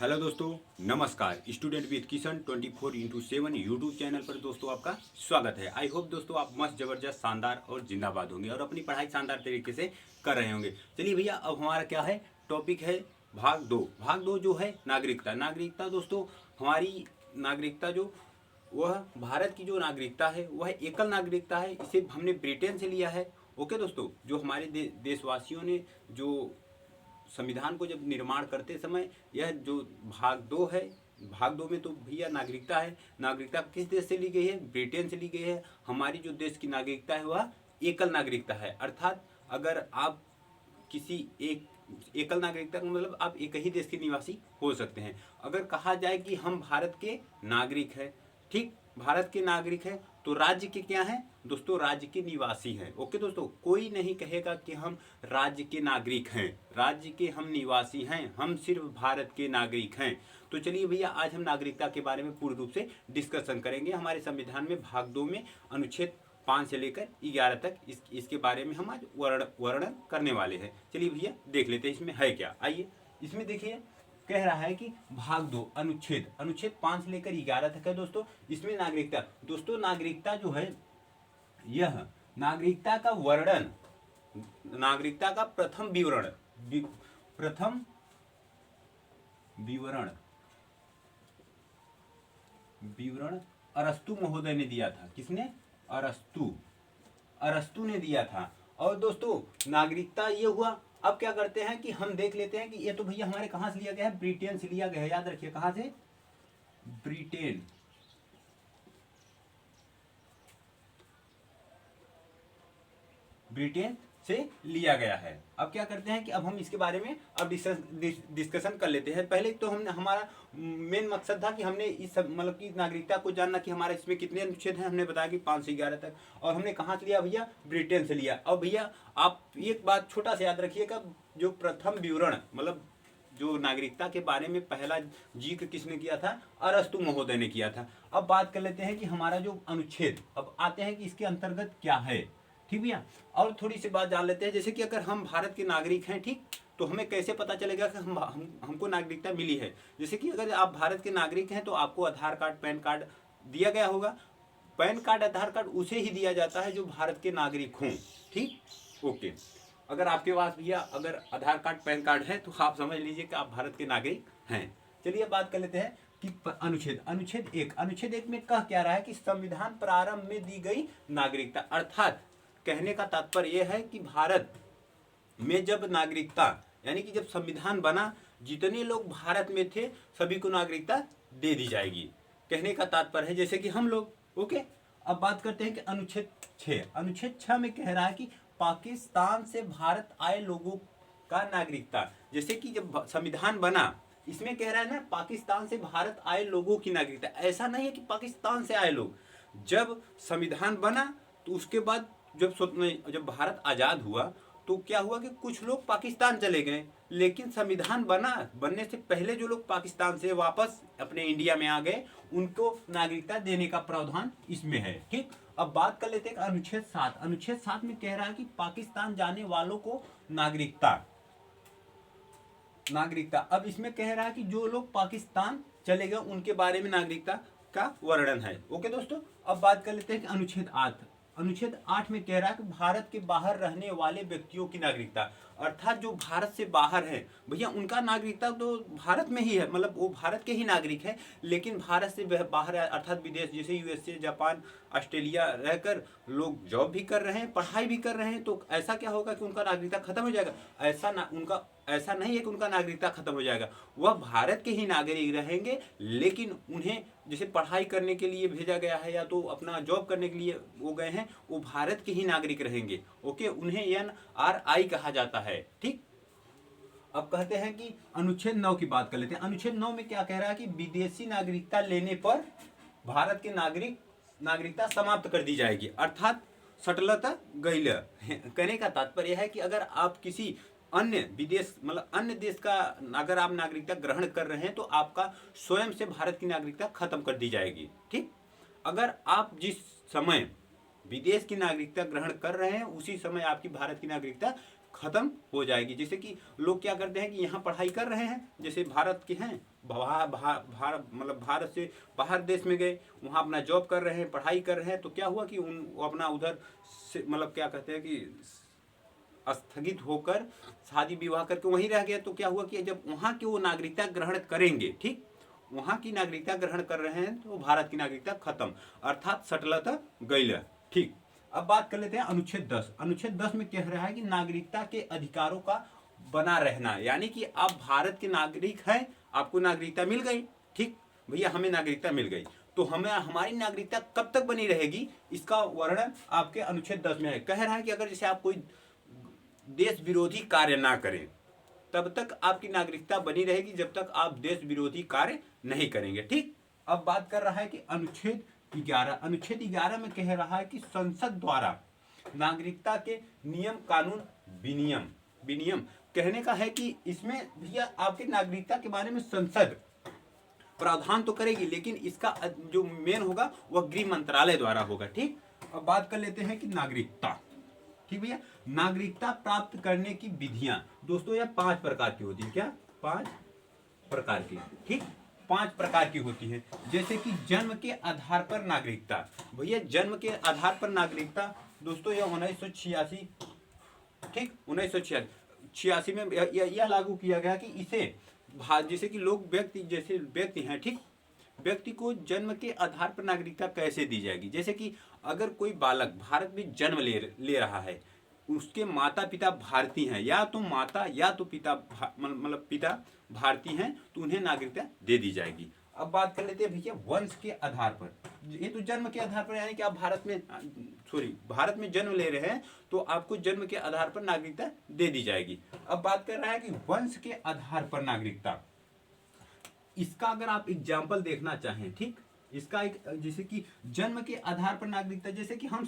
Hello दोस्तों, नमस्कार। Student with Kishan 24x7 YouTube channel पर दोस्तों आपका स्वागत है। आई होप दोस्तों आप मस्त जबरदस्त शानदार और जिंदाबाद होंगे और अपनी पढ़ाई शानदार तरीके से कर रहे होंगे। चलिए भैया, अब हमारा क्या है, टॉपिक है भाग दो। भाग दो जो है नागरिकता। नागरिकता दोस्तों, हमारी नागरिकता जो वह भारत की जो नागरिकता है वह एकल नागरिकता है। इसे हमने ब्रिटेन से लिया है। ओके दोस्तों, जो हमारे देशवासियों ने जो संविधान को जब निर्माण करते समय यह जो भाग दो है, भाग दो में तो भैया नागरिकता है। नागरिकता किस देश से ली गई है? ब्रिटेन से ली गई है। हमारी जो देश की नागरिकता है वह एकल नागरिकता है। अर्थात अगर आप किसी एक एकल नागरिकता का मतलब आप एक ही देश के निवासी हो सकते हैं। अगर कहा जाए कि हम भारत के नागरिक हैं, ठीक, भारत के नागरिक हैं, तो राज्य के क्या हैं दोस्तों? राज्य के निवासी हैं। ओके दोस्तों, कोई नहीं कहेगा कि हम राज्य के नागरिक हैं, राज्य के हम निवासी हैं, हम सिर्फ भारत के नागरिक हैं। तो चलिए भैया, आज हम नागरिकता के बारे में पूर्ण रूप से डिस्कशन करेंगे। हमारे संविधान में भाग 2 में अनुच्छेद 5 से लेकर 11 तक इसके बारे में हम आज वर्णन करने वाले हैं। चलिए भैया देख लेते हैं इसमें है क्या। आइए, इसमें देखिए कह रहा है कि भाग 2 अनुच्छेद 5 से लेकर 11 तक है दोस्तों। इसमें नागरिकता, दोस्तों नागरिकता जो है, यह नागरिकता का वर्णन, नागरिकता का प्रथम विवरण प्रथम विवरण विवरण अरस्तु महोदय ने दिया था। किसने? अरस्तु ने दिया था। और दोस्तों नागरिकता ये हुआ। अब क्या करते हैं कि हम देख लेते हैं कि ये तो भैया हमारे कहां से लिया गया है? ब्रिटेन से लिया गया है। याद रखिए, कहां से? ब्रिटेन। ब्रिटेन से लिया गया है। अब क्या करते हैं कि अब हम इसके बारे में अब डिस्कशन कर लेते हैं। पहले तो हमने, हमारा मेन मकसद था कि हमने इस मतलब की नागरिकता को जानना कि हमारे इसमें कितने अनुच्छेद हैं। हमने बताया कि 5 से 11 तक। और हमने कहाँ से लिया भैया? ब्रिटेन से लिया। अब भैया आप एक बात छोटा सा याद रखिएगा, जो प्रथम विवरण मतलब जो नागरिकता के बारे में पहला जिक्र किसने किया था? अरस्तु महोदय ने किया था। अब बात कर लेते हैं कि हमारा जो अनुच्छेद, अब आते हैं कि इसके अंतर्गत क्या है। ठीक भैया, और थोड़ी सी बात जान लेते हैं। जैसे कि अगर हम भारत के नागरिक हैं, ठीक, तो हमें कैसे पता चलेगा कि हमको नागरिकता मिली है? जैसे कि अगर आप भारत के नागरिक हैं तो आपको आधार कार्ड, पैन कार्ड दिया गया होगा। पैन कार्ड, आधार कार्ड उसे ही दिया जाता है जो भारत के नागरिक हों। ठीक, ओके। अगर आपके पास भैया अगर आधार कार्ड, पैन कार्ड है तो आप समझ लीजिए कि आप भारत के नागरिक हैं। चलिए बात कर लेते हैं कि अनुच्छेद 1 में कह क्या रहा है कि संविधान प्रारंभ में दी गई नागरिकता। अर्थात कहने का तात्पर्य यह है कि भारत में जब नागरिकता, यानी कि जब संविधान बना, जितने लोग भारत में थे सभी को नागरिकता दे दी जाएगी। कहने का तात्पर्य है जैसे कि हम लोग। ओके, अब बात करते हैं कि अनुच्छेद 6 में कह रहा है कि पाकिस्तान से भारत आए लोगों का नागरिकता। जैसे कि जब संविधान बना, इसमें कह रहा है ना, पाकिस्तान से भारत आए लोगों की नागरिकता। ऐसा नहीं है कि पाकिस्तान से आए लोग। जब संविधान बना तो उसके बाद जब भारत आजाद हुआ तो क्या हुआ कि कुछ लोग पाकिस्तान चले गए, लेकिन संविधान बनने से पहले जो लोग पाकिस्तान से वापस अपने इंडिया में आ गए उनको नागरिकता देने का प्रावधान इसमें है। ठीक, अब बात कर लेते हैं अनुच्छेद 7 में कह रहा है कि पाकिस्तान जाने वालों को नागरिकता। अब इसमें कह रहा है कि जो लोग पाकिस्तान चले गए उनके बारे में नागरिकता का वर्णन है। ओके दोस्तों, अब बात कर लेते हैं कि अनुच्छेद 8 में कह रहा है कि भारत के बाहर रहने वाले व्यक्तियों की नागरिकता। अर्थात जो भारत से बाहर है भैया उनका नागरिकता तो भारत में ही है, मतलब वो भारत के ही नागरिक है, लेकिन भारत से बाहर है अर्थात विदेश, जैसे यूएसए, जापान, ऑस्ट्रेलिया रहकर लोग जॉब भी कर रहे हैं, पढ़ाई भी कर रहे हैं, तो ऐसा क्या होगा कि उनका नागरिकता खत्म हो जाएगा? ऐसा नहीं है कि उनका नागरिकता खत्म हो जाएगा। वह भारत के ही नागरिक रहेंगे, लेकिन उन्हें जैसे पढ़ाई करने के लिए भेजा गया है या तो अपना जॉब करने के लिए वो गए हैं, वो भारत के ही नागरिक रहेंगे। ओके, उन्हें NRI कहा जाता है। ठीक, अब कहते हैं कि अनुच्छेद 9 की बात कर लेते हैं। अनुच्छेद 9 में क्या कह रहा है कि विदेशी नागरिकता लेने पर भारत के नागरिकता समाप्त कर दी जाएगी। अर्थात सटलता गैल। कहने का तात्पर्य है कि अगर आप किसी अन्य विदेश मतलब अन्य देश का अगर आप नागरिकता ग्रहण कर रहे हैं तो आपका स्वयं से भारत की नागरिकता खत्म कर दी जाएगी। ठीक, अगर आप जिस समय विदेश की नागरिकता ग्रहण कर रहे हैं उसी समय आपकी भारत की नागरिकता खत्म हो जाएगी। जैसे कि लोग क्या करते हैं कि यहाँ पढ़ाई कर रहे हैं, जैसे भारत के हैं, भारत मतलब भारत से बाहर देश में गए, वहाँ अपना जॉब कर रहे हैं, पढ़ाई कर रहे हैं, तो क्या हुआ कि वो अपना उधर से मतलब क्या कहते हैं कि स्थगित होकर शादी विवाह करके वहीं रह गए। तो क्या हुआ कि जब वहाँ की वो नागरिकता ग्रहण करेंगे, ठीक, वहाँ की नागरिकता ग्रहण कर रहे हैं तो भारत की नागरिकता खत्म, अर्थात सटलता गईल। ठीक, अब बात कर लेते हैं अनुच्छेद 10। अनुच्छेद 10 में कह रहा है कि नागरिकता के अधिकारों का बना रहना, यानी कि आप भारत के नागरिक हैं, आपको नागरिकता मिल गई, ठीक भैया, हमें नागरिकता मिल गई, तो हमें हमारी नागरिकता कब तक बनी रहेगी, इसका वर्णन आपके अनुच्छेद 10 में है। कह रहा है कि अगर जैसे आप कोई देश विरोधी कार्य ना करें तब तक आपकी नागरिकता बनी रहेगी, जब तक आप देश विरोधी कार्य नहीं करेंगे। ठीक, अब बात कर रहा है कि अनुच्छेद 11। अनुच्छेद 11 में कह रहा है कि संसद द्वारा नागरिकता के नियम कानून विनियम, विनियम कहने का है कि इसमें भैया आपकी नागरिकता के बारे में संसद प्रावधान तो करेगी, लेकिन इसका जो मेन होगा वह गृह मंत्रालय द्वारा होगा। ठीक, अब बात कर लेते हैं कि नागरिकता, ठीक भैया, नागरिकता प्राप्त करने की विधियां दोस्तों यह 5 प्रकार की होती है। क्या? 5 प्रकार की, ठीक, 5 प्रकार की होती है। जैसे कि जन्म के आधार पर नागरिकता, भैया जन्म के आधार पर नागरिकता दोस्तों यह 1986, ठीक, 1986 में यह लागू किया गया कि इसे जैसे कि लोग जैसे व्यक्ति हैं, ठीक, व्यक्ति को जन्म के आधार पर नागरिकता कैसे दी जाएगी। जैसे कि अगर कोई बालक भारत में जन्म ले रहा है, उसके माता पिता भारतीय हैं, या तो माता या तो पिता मतलब पिता भारतीय हैं, तो उन्हें नागरिकता दे दी जाएगी। अब बात कर लेते हैं भैया वंश के आधार पर। ये तो जन्म के आधार पर, यानी कि आप भारत में जन्म ले रहे हैं तो आपको जन्म के आधार पर नागरिकता दे दी जाएगी। अब बात कर रहा है कि वंश के आधार पर नागरिकता, इसका अगर आप एग्जाम्पल देखना चाहें, ठीक, इसका एक जैसे कि जन्म के आधार पर नागरिकता, जैसे कि हम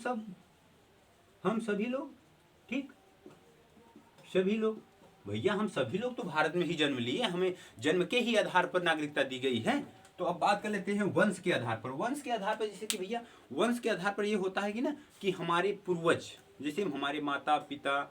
सभी लोग, ठीक, सभी लोग, भैया हम सभी लोग तो भारत में ही जन्म लिए, हमें जन्म के ही आधार पर नागरिकता दी गई है। तो अब बात कर लेते हैं वंश के आधार पर। वंश के आधार पर जैसे कि भैया वंश के आधार पर ये होता है कि ना कि हमारे पूर्वज, जैसे हमारे माता पिता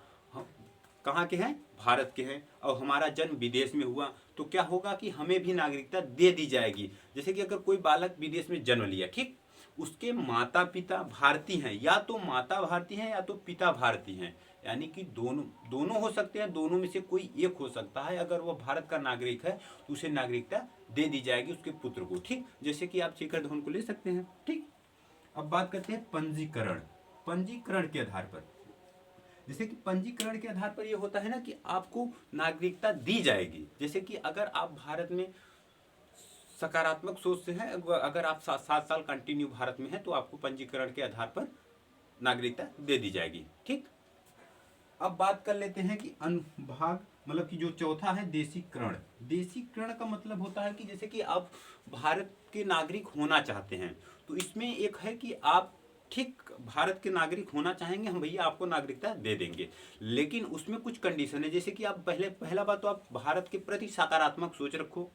कहाँ के हैं, भारत के हैं, और हमारा जन्म विदेश में हुआ, तो क्या होगा कि हमें भी नागरिकता दे दी जाएगी। जैसे कि अगर कोई बालक विदेश में जन्म लिया, ठीक, उसके माता पिता भारतीय हैं, या तो माता भारतीय हैं या तो पिता भारतीय हैं, यानी कि दोनों हो सकते हैं, दोनों में से कोई एक हो सकता है। अगर वह भारत का नागरिक है तो उसे नागरिकता दे दी जाएगी उसके पुत्र को, ठीक, जैसे कि आप शिखर धवन को ले सकते हैं। ठीक, अब बात करते हैं पंजीकरण। पंजीकरण के आधार पर, जैसे कि पंजीकरण के आधार पर यह होता है ना कि आपको नागरिकता दी जाएगी। जैसे कि अगर आप भारत में सकारात्मक सोच से हैं, अगर आप 7 साल कंटिन्यू भारत में हैं तो आपको पंजीकरण के आधार पर नागरिकता दे दी जाएगी। ठीक, अब बात कर लेते हैं कि अनुभाग, मतलब कि जो चौथा है देशीकरण। देशीकरण का मतलब होता है कि जैसे कि आप भारत के नागरिक होना चाहते हैं, तो इसमें एक है कि आप, ठीक, भारत के नागरिक होना चाहेंगे, हम भैया आपको नागरिकता दे देंगे, लेकिन उसमें कुछ कंडीशन है। जैसे कि आप पहला बात तो आप भारत के प्रति सकारात्मक सोच रखो।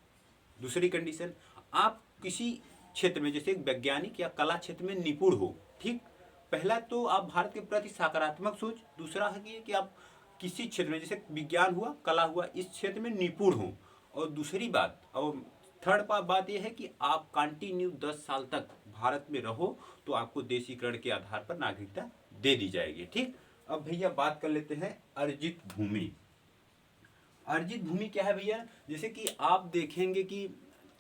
दूसरी कंडीशन, आप किसी क्षेत्र में जैसे वैज्ञानिक या कला क्षेत्र में निपुण हो। ठीक, पहला तो आप भारत के प्रति सकारात्मक सोच, दूसरा है कि आप किसी क्षेत्र में जैसे विज्ञान हुआ, कला हुआ, इस क्षेत्र में निपुण हो, और दूसरी बात, और थर्ड बात यह है कि आप कंटिन्यू 10 साल तक भारत में रहो, तो आपको देशीकरण के आधार पर नागरिकता दे दी जाएगी। ठीक, अब भैया बात कर लेते हैं अर्जित भूमि। अर्जित भूमि क्या है भैया? जैसे कि आप देखेंगे कि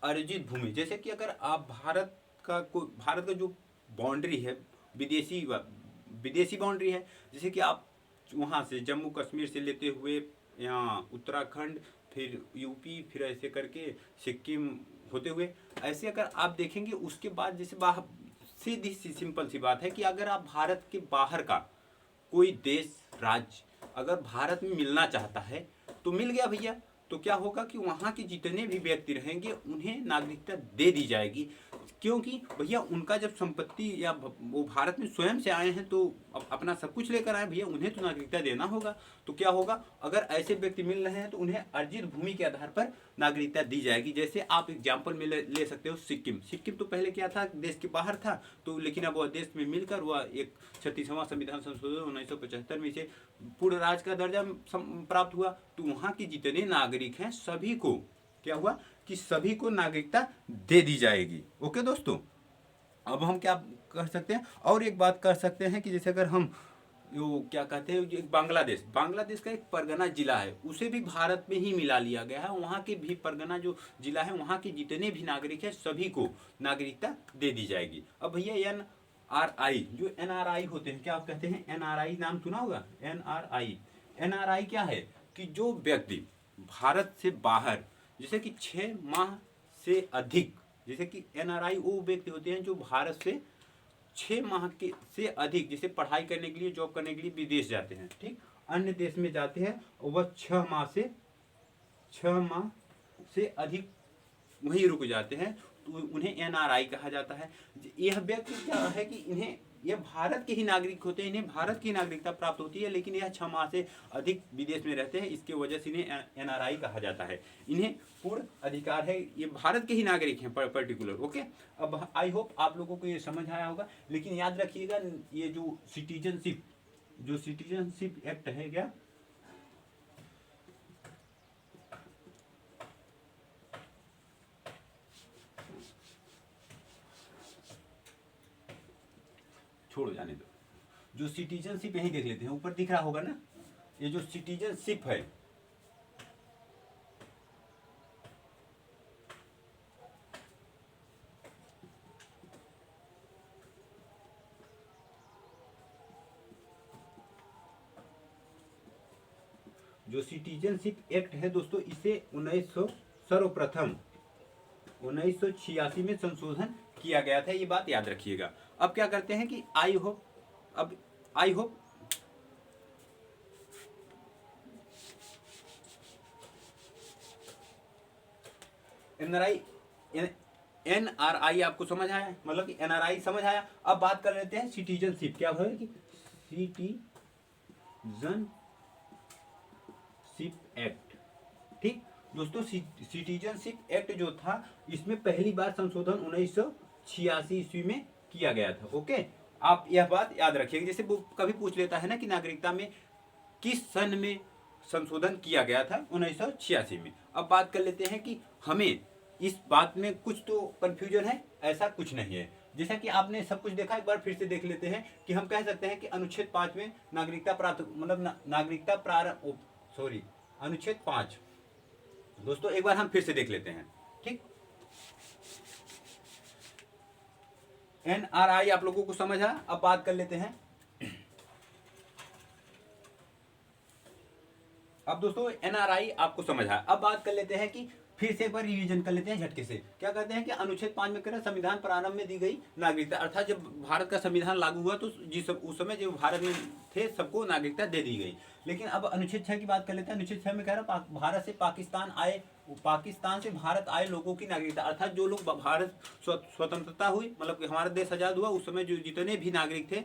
अर्जित भूमि, जैसे कि अगर आप भारत का जो बाउंड्री है, विदेशी बाउंड्री है, जैसे कि आप वहाँ से जम्मू कश्मीर से लेते हुए यहाँ उत्तराखंड, फिर यूपी, फिर ऐसे करके सिक्किम होते हुए, ऐसे अगर आप देखेंगे, उसके बाद जैसे सीधी सी सिंपल सी बात है कि अगर आप भारत के बाहर का कोई देश, राज्य अगर भारत में मिलना चाहता है तो मिल गया भैया, तो क्या होगा कि वहाँ के जितने भी व्यक्ति रहेंगे उन्हें नागरिकता दे दी जाएगी, क्योंकि भैया उनका जब संपत्ति या वो भारत में स्वयं से आए हैं तो अपना सब कुछ लेकर आए भैया, उन्हें तो नागरिकता देना होगा। तो क्या होगा, अगर ऐसे व्यक्ति मिल रहे हैं तो उन्हें अर्जित भूमि के आधार पर नागरिकता दी जाएगी। जैसे आप एग्जाम्पल में ले सकते हो सिक्किम। सिक्किम तो पहले क्या था, देश के बाहर था, तो लेकिन अब वह देश में मिलकर वह एक 36वां संविधान संशोधन 1975 में इसे पूर्ण राज्य का दर्जा प्राप्त हुआ। तो वहाँ के जितने नागरिक हैं सभी को क्या हुआ कि सभी को नागरिकता दे दी जाएगी। ओके दोस्तों, अब हम क्या कर सकते हैं, और एक बात कर सकते हैं कि जैसे अगर हम वो क्या कहते हैं, बांग्लादेश का एक परगना जिला है, उसे भी भारत में ही मिला लिया गया है। वहाँ के भी परगना जो जिला है, वहाँ के जितने भी नागरिक हैं सभी को नागरिकता दे दी जाएगी। अब भैया NRI, जो NRI होते हैं, क्या आप कहते हैं NRI, नाम सुना होगा NRI क्या है कि जो व्यक्ति भारत से बाहर जैसे कि 6 माह से अधिक, जैसे कि NRI वो व्यक्ति होते हैं जो भारत से 6 माह के से अधिक जैसे पढ़ाई करने के लिए, जॉब करने के लिए विदेश जाते हैं, ठीक, अन्य देश में जाते हैं और वह 6 माह से अधिक वहीं रुक जाते हैं, तो उन्हें NRI कहा जाता है। यह व्यक्ति क्या है कि यह भारत के ही नागरिक होते हैं, इन्हें भारत की नागरिकता प्राप्त होती है, लेकिन यह 6 माह से अधिक विदेश में रहते हैं, इसके वजह से इन्हें NRI कहा जाता है। इन्हें पूर्ण अधिकार है, ये भारत के ही नागरिक हैं पर्टिकुलर। ओके, अब आई होप आप लोगों को ये समझ आया होगा। लेकिन याद रखिएगा, ये जो सिटीजनशिप एक्ट है, क्या छोड़ो, जाने दो। जो सिटीजनशिप यही देख लेते हैं, ऊपर दिख रहा होगा ना, ये जो सिटीजनशिप है, जो सिटीजनशिप एक्ट है दोस्तों, इसे 1986 में संशोधन किया गया था, ये बात याद रखिएगा। अब क्या करते हैं कि आई होप NRI आपको समझ आया, मतलब कि NRI समझ आया। अब बात कर लेते हैं सिटीजनशिप, क्या है कि सिटीजनशिप एक्ट, ठीक दोस्तों। सिटीजनशिप एक्ट जो था, इसमें पहली बार संशोधन 1986 ईस्वी में किया गया था। ओके, आप यह बात याद रखिएगा। जैसे वो कभी पूछ लेता है ना कि नागरिकता में किस सन में संशोधन किया गया था, 1986 में। अब बात कर लेते हैं कि हमें इस बात में कुछ तो कंफ्यूजन है, ऐसा कुछ नहीं है। जैसा कि आपने सब कुछ देखा, एक बार फिर से देख लेते हैं कि हम कह सकते हैं कि अनुच्छेद 5 में नागरिकता प्राप्त, मतलब नागरिकता प्रारंभ, अनुच्छेद 5 दोस्तों एक बार हम फिर से देख लेते हैं, ठीक। NRI आप लोगों को समझ आया। अब बात कर लेते हैं, अब दोस्तों NRI आपको समझ आया। अब बात कर लेते हैं कि फिर से एक बार रिवीजन कर लेते हैं झटके से। क्या कहते हैं कि अनुच्छेद 5 में कह रहे संविधान प्रारंभ में दी गई नागरिकता, अर्थात जब भारत का संविधान लागू हुआ तो उस समय जो भारत में थे सबको नागरिकता दे दी गई। लेकिन अब अनुच्छेद 6 की बात कर लेते हैं। अनुच्छेद 6 में कह रहा भारत से पाकिस्तान से भारत आए लोगों की नागरिकता, अर्थात जो लोग भारत स्वतंत्रता हुई, मतलब कि हमारा देश आज़ाद हुआ, उस समय जो जितने भी नागरिक थे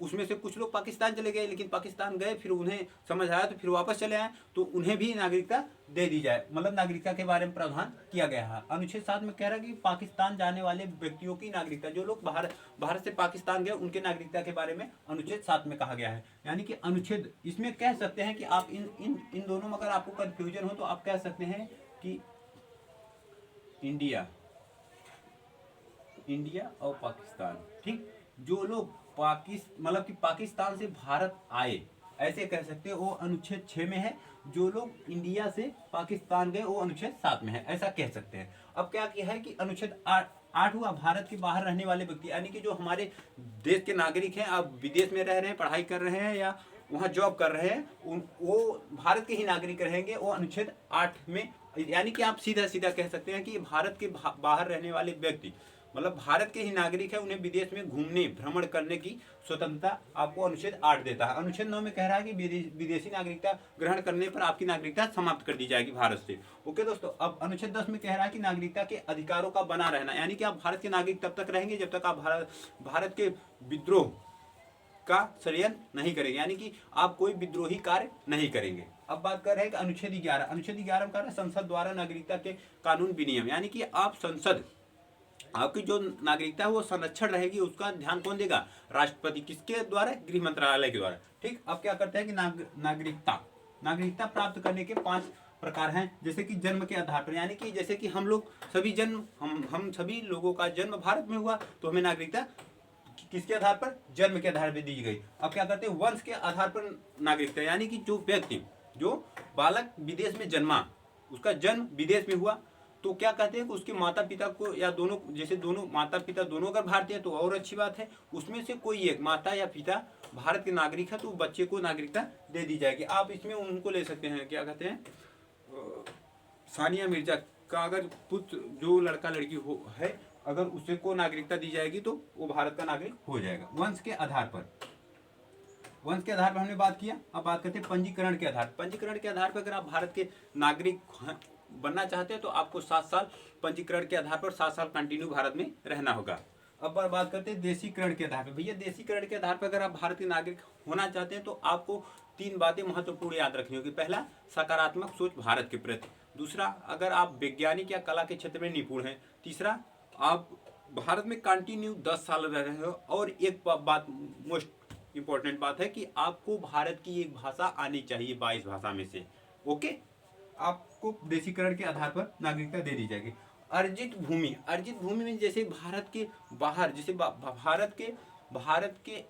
उसमें से कुछ लोग पाकिस्तान चले गए, लेकिन पाकिस्तान गए फिर उन्हें समझ आया तो फिर वापस चले आए, तो उन्हें भी नागरिकता दे दी जाए, मतलब नागरिकता के बारे में प्रावधान किया गया है। अनुच्छेद 7 में कह रहा है कि पाकिस्तान जाने वाले व्यक्तियों की नागरिकता, जो लोग भारत से पाकिस्तान गए उनके नागरिकता के बारे में अनुच्छेद 7 में कहा गया है। यानी कि अनुच्छेद, इसमें कह सकते हैं कि आप इन दोनों में अगर आपको कंफ्यूजन हो तो आप कह सकते हैं कि इंडिया और पाकिस्तान, ठीक। जो लोग मतलब कि पाकिस्तान से भारत आए, ऐसे कह सकते हैं, वो अनुच्छेद 6 में है। जो लोग इंडिया से पाकिस्तान गए वो अनुच्छेद 7 में है, ऐसा कह सकते हैं। अब क्या किया है कि अनुच्छेद 8 हुआ भारत के बाहर रहने वाले व्यक्ति, यानी कि जो हमारे देश के नागरिक हैं, अब विदेश में रह रहे हैं, पढ़ाई कर रहे हैं या वहाँ जॉब कर रहे हैं, वो भारत के ही नागरिक रहेंगे, वो अनुच्छेद 8 में। यानी कि आप सीधा सीधा कह सकते हैं कि भारत के बाहर रहने वाले व्यक्ति, मतलब भारत के ही नागरिक है, उन्हें विदेश में घूमने भ्रमण करने की स्वतंत्रता आपको अनुच्छेद 8 देता है। अनुच्छेद 9 में कह रहा है कि विदेशी नागरिकता ग्रहण करने पर आपकी नागरिकता समाप्त कर दी जाएगी भारत से। ओके दोस्तों, अब अनुच्छेद 10 में कह रहा है कि नागरिकता के अधिकारों का बना रहना, यानी कि आप भारत के नागरिक तब तक रहेंगे जब तक आप भारत के विद्रोह का षड्यंत्र नहीं करेंगे, यानी कि आप कोई विद्रोही कार्य नहीं करेंगे। अब बात कर रहे हैं कि अनुच्छेद 11, अनुच्छेद 11 में कह रहा है संसद द्वारा नागरिकता के कानून विनियम, यानी कि आप संसद, आपकी जो नागरिकता है वो संरक्षण रहेगी, उसका ध्यान कौन देगा? राष्ट्रपति। किसके द्वारा? गृह मंत्रालय के द्वारा। ठीक, अब क्या करते हैं कि नागरिकता प्राप्त करने के 5 प्रकार हैं, जैसे कि जन्म के आधार पर, यानी कि जैसे कि हम लोग सभी जन्म हम सभी लोगों का जन्म भारत में हुआ तो हमें नागरिकता किसके आधार पर? जन्म के आधार पर दी गई। अब क्या करते हैं? वंश के आधार पर नागरिकता, यानी कि जो व्यक्ति, जो बालक विदेश में जन्मा, उसका जन्म विदेश में हुआ, तो क्या कहते हैं कि उसके माता पिता को, या दोनों, जैसे दोनों माता पिता दोनों अगर भारतीय है तो और अच्छी बात है, उसमें से कोई एक माता या पिता भारत के नागरिक है तो बच्चे को नागरिकता दे दी जाएगी। आप इसमें उनको ले सकते हैं, क्या कहते हैं, सानिया मिर्जा का अगर पुत्र, जो लड़का लड़की हो है, अगर उसे को नागरिकता दी जाएगी तो वो भारत का नागरिक हो जाएगा। वंश के आधार पर हमने बात किया। अब बात करते हैं पंजीकरण के आधार। पंजीकरण के आधार पर अगर आप भारत के नागरिक बनना चाहते हैं तो आपको 7 साल पंजीकरण के आधार पर 7 साल कंटिन्यू भारत में रहना होगा। अब बात करते हैं देशीकरण के आधार पर। भैया देशीकरण के आधार पर अगर आप भारत के नागरिक होना चाहते हैं तो आपको 3 बातें महत्वपूर्ण याद रखनी होगी। पहला, सकारात्मक सोच भारत के प्रति। दूसरा, अगर आप वैज्ञानिक या कला के क्षेत्र में निपुण हैं। तीसरा, आप भारत में कंटिन्यू 10 साल रह रहे हो। और एक बात, मोस्ट इंपॉर्टेंट बात है कि आपको भारत की एक भाषा आनी चाहिए 22 भाषा में से। ओके, आपको देशीकरण के आधार पर नागरिकता दे दी जाएगी। अर्जित भूमि में जैसे भारत के बाहर, जैसे भारत के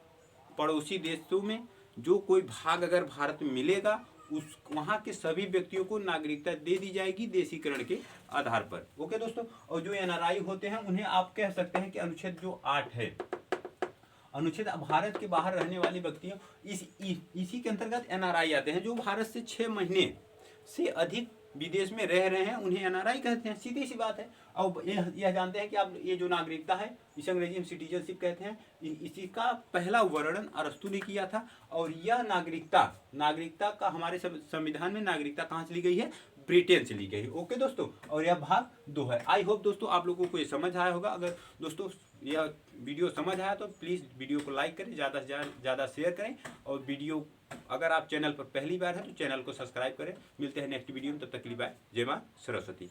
पड़ोसी देशों में जो कोई भाग अगर भारत में मिलेगा, उस वहाँ के सभी व्यक्तियों को नागरिकता दे दी जाएगी देशीकरण के आधार पर। ओके दोस्तों, और जो एनआरआई होते हैं उन्हें आप कह सकते हैं कि अनुच्छेद जो 8 है, अनुच्छेद भारत के बाहर रहने वाले व्यक्तियों, इसी के अंतर्गत एनआरआई आते हैं। जो भारत से 6 महीने से अधिक विदेश में रह रहे हैं उन्हें एनआरआई कहते हैं। सीधी सी बात है। अब यह जानते हैं कि आप ये जो नागरिकता है इसे अंग्रेजी में सिटीजनशिप कहते हैं। इसी का पहला वर्णन अरस्तु ने किया था। और यह नागरिकता का हमारे संविधान में नागरिकता कहाँ से ली गई है? ब्रिटेन से ली गई है। ओके दोस्तों, और यह भाग 2 है। आई होप दोस्तों आप लोगों को ये समझ आया होगा। अगर दोस्तों यह वीडियो समझ आया तो प्लीज़ वीडियो को लाइक करें, ज़्यादा से ज़्यादा शेयर करें। और वीडियो, अगर आप चैनल पर पहली बार हैं तो चैनल को सब्सक्राइब करें। मिलते हैं नेक्स्ट वीडियो में, तब तक के लिए बाय। जय मां सरस्वती।